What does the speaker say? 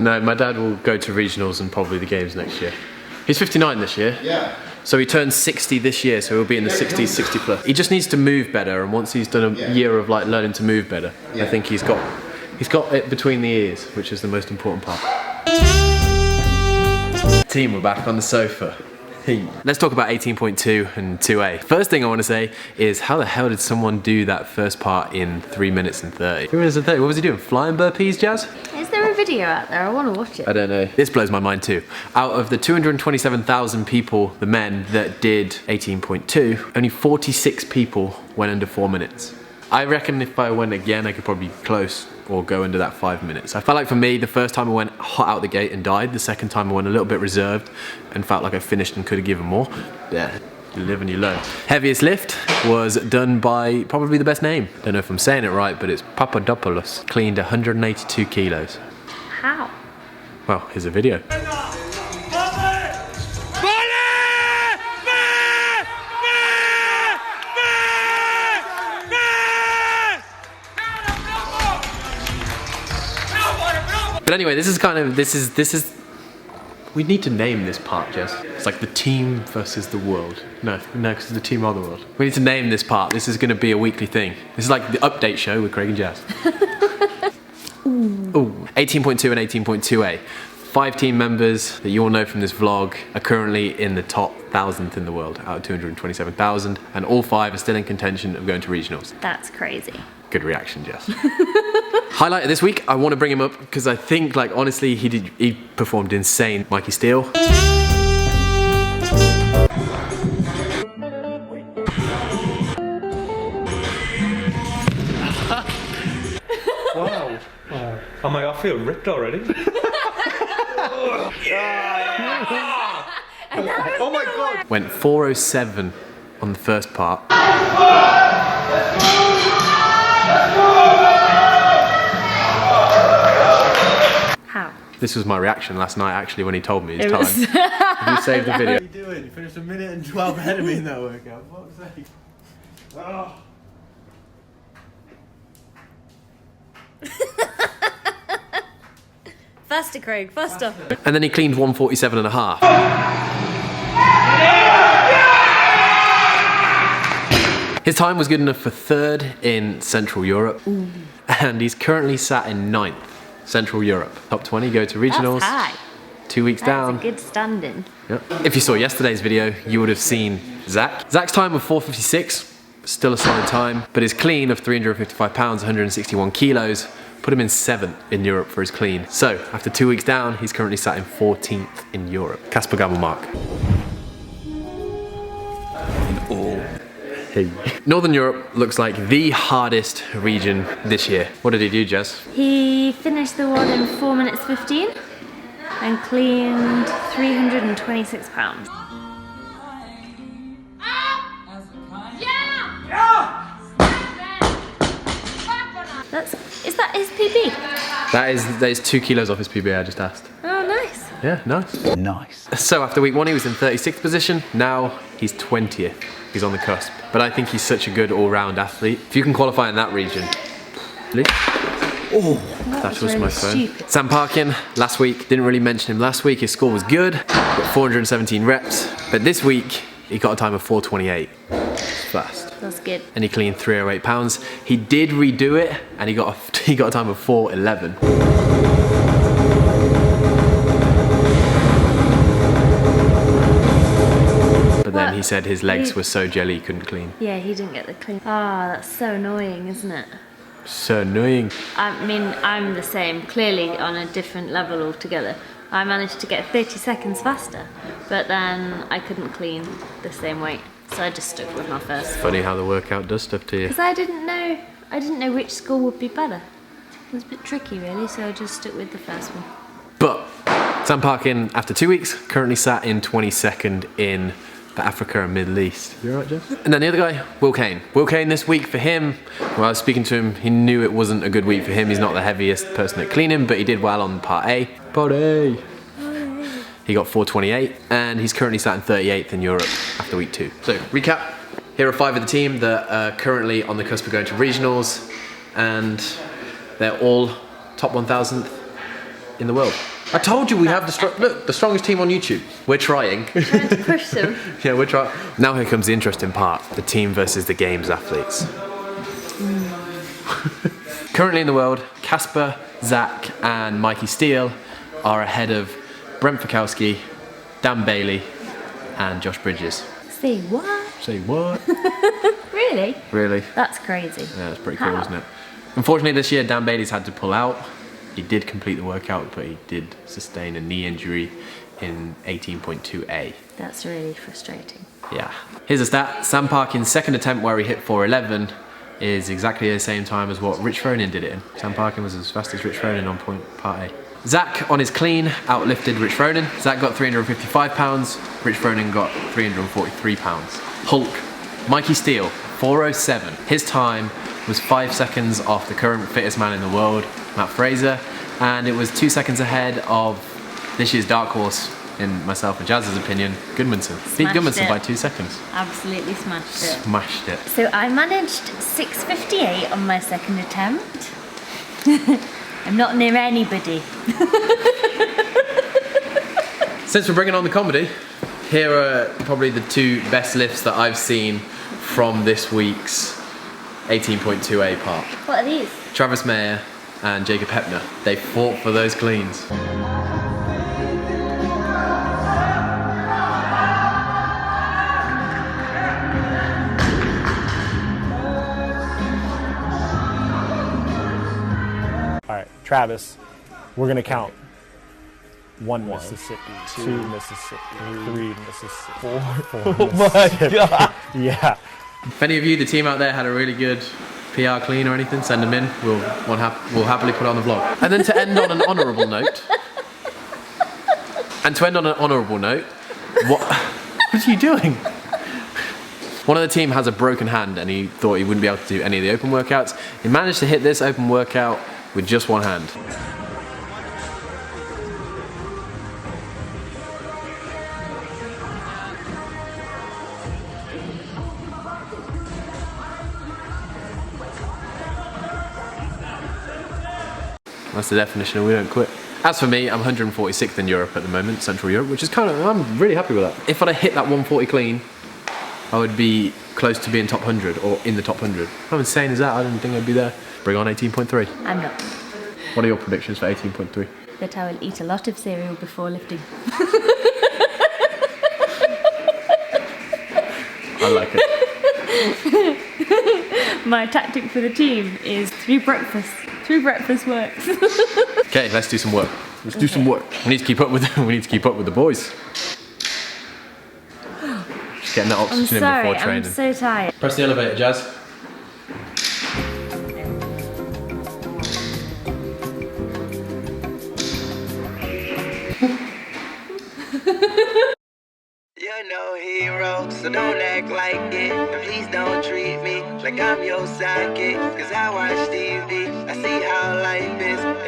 No, my dad will go to regionals and probably the games next year. He's 59 this year. Yeah. So he turns 60 this year, so he'll be in the 60s, 60 plus. He just needs to move better, and once he's done a year of like learning to move better, I think he's got it between the ears, which is the most important part. Team, we're back on the sofa. Let's talk about 18.2 and 2A. First thing I want to say is, how the hell did someone do that first part in 3 minutes and 30? 3 minutes and 30, what was he doing? Flying burpees, Jazz? Is there a video out there? I want to watch it. I don't know. This blows my mind too. Out of the 227,000 people, the men that did 18.2, only 46 people went under 4 minutes. I reckon if I went again, I could probably close or go under that 5 minutes. I felt like for me, the first time I went hot out the gate and died. The second time I went a little bit reserved and felt like I finished and could have given more. Yeah, you live and you learn. Heaviest lift was done by probably the best name. Don't know if I'm saying it right, but it's Papadopoulos. Cleaned 182 kilos. How? Well, here's a video. But anyway, this is. We need to name this part, Jess. It's like the team versus the world. No, because the team are the world. We need to name this part. This is going to be a weekly thing. This is like the update show with Craig and Jazz. Ooh. 18.2 and 18.2A. 5 team members that you all know from this vlog are currently in the top 1,000th in the world out of 227,000, and all 5 are still in contention of going to regionals. That's crazy. Good reaction, Jess. Highlight of this week, I want to bring him up because I think, like, honestly, he performed insane. Mikey Steele. Wow. Oh my god, I feel ripped already. Oh my god. Went 4:07 on the first part. How? This was my reaction last night, actually, when he told me his time. Have you saved the video? What are you doing? You finished 1 minute and 12 ahead of me in that workout. Fuck's sake. Oh. Faster, Craig, faster. And then he cleaned 1:47 and a half. His time was good enough for 3rd in Central Europe. Ooh. And he's currently sat in 9th, Central Europe. Top 20 go to regionals. That's high. 2 weeks down. That's a good standing. Yep. If you saw yesterday's video, you would have seen Zach. Zach's time was 4:56, still a solid time, but his clean of 355 pounds, 161 kilos, put him in 7th in Europe for his clean. So, after 2 weeks down, he's currently sat in 14th in Europe. Casper Gabelmark. In all. Hey. Northern Europe looks like the hardest region this year. What did he do, Jess? He finished the one in 4 minutes 15 and cleaned 326 pounds. Is that his PB? That is 2 kilos off his PB, I just asked. Oh, nice. Yeah, nice. Nice. So after week 1, he was in 36th position. Now he's 20th. He's on the cusp. But I think he's such a good all-round athlete. If you can qualify in that region. Oh, that was really my phone. Stupid. Sam Parkin, last week, didn't really mention him last week. His score was good. Got 417 reps. But this week, he got a time of 4:28. Fast. That's good. And he cleaned 308 pounds. He did redo it, and he got a time of 4:11. But then he said his legs were so jelly he couldn't clean. Yeah, he didn't get the clean. Ah, that's so annoying, isn't it? So annoying. I mean, I'm the same, clearly on a different level altogether. I managed to get 30 seconds faster, but then I couldn't clean the same weight. So I just stuck with my first. Funny how the workout does stuff to you. Because I didn't know which score would be better. It was a bit tricky really, so I just stuck with the first one. But Sam Parkin, after 2 weeks, currently sat in 22nd in the Africa and Middle East. You alright, Jeff? And then the other guy, Will Kane. Will Kane this week for him, when I was speaking to him, he knew it wasn't a good week for him. He's not the heaviest person at cleaning, but he did well on part A. Part A. He got 4:28, and he's currently sat in 38th in Europe after week 2. So, recap. Here are 5 of the team that are currently on the cusp of going to regionals, and they're all top 1,000th in the world. I told you we have the strongest team on YouTube. We're trying. Trying to push them. Yeah, we're trying. Now here comes the interesting part. The team versus the Games Athletes. Currently in the world, Casper, Zach and Mikey Steele are ahead of Brent Fikowski, Dan Bailey and Josh Bridges. Say what? Say what? Really? Really? That's crazy. Yeah, it's pretty cool, How? isn't it? Unfortunately this year Dan Bailey's had to pull out. He did complete the workout, but he did sustain a knee injury in 18.2A. That's really frustrating. Yeah. Here's a stat. Sam Parkin's second attempt where he hit 411 is exactly the same time as what Rich Froning did it in. Sam Parkin was as fast as Rich Froning on point part A. Zach on his clean outlifted Rich Froning. Zach got 355 pounds, Rich Froning got 343 pounds. Hulk, Mikey Steele, 407. His time was 5 seconds off the current fittest man in the world, Matt Fraser, and it was 2 seconds ahead of this year's dark horse, in myself and Jazz's opinion, Goodmanson. Beat Goodmanson by 2 seconds. Absolutely smashed it. Smashed it. So I managed 6:58 on my second attempt. I'm not near anybody. Since we're bringing on the comedy, here are probably the two best lifts that I've seen from this week's 18.2A part. What are these? Travis Mayer and Jacob Hepner. They fought for those cleans. All right, Travis, we're gonna count. 1 Mississippi, 2 Mississippi, 3 Mississippi, 4 Oh my god! Yeah. If any of you, the team out there, had a really good PR clean or anything, send them in. We'll happily put it on the vlog. And then to end on an honourable note, what are you doing? One of the team has a broken hand and he thought he wouldn't be able to do any of the open workouts. He managed to hit this open workout with just one hand. That's the definition of we don't quit. As for me, I'm 146th in Europe at the moment, Central Europe, which is I'm really happy with that. If I'd have hit that 140 clean, I would be close to being top 100 or in the top 100. How insane is that? I didn't think I'd be there. Bring on 18.3. I'm not. What are your predictions for 18.3? That I will eat a lot of cereal before lifting. I like it. My tactic for the team is 3 breakfasts. 3 breakfast works. Okay, let's do some work. Let's do some work. We need to keep up with the boys. Just getting that I'm oxygen in sorry, before training. I'm so tired. Press the elevator, Jazz. You're no hero, so don't act like it. And please don't treat me like I'm your sidekick. Cause I watch TV, I see how life is.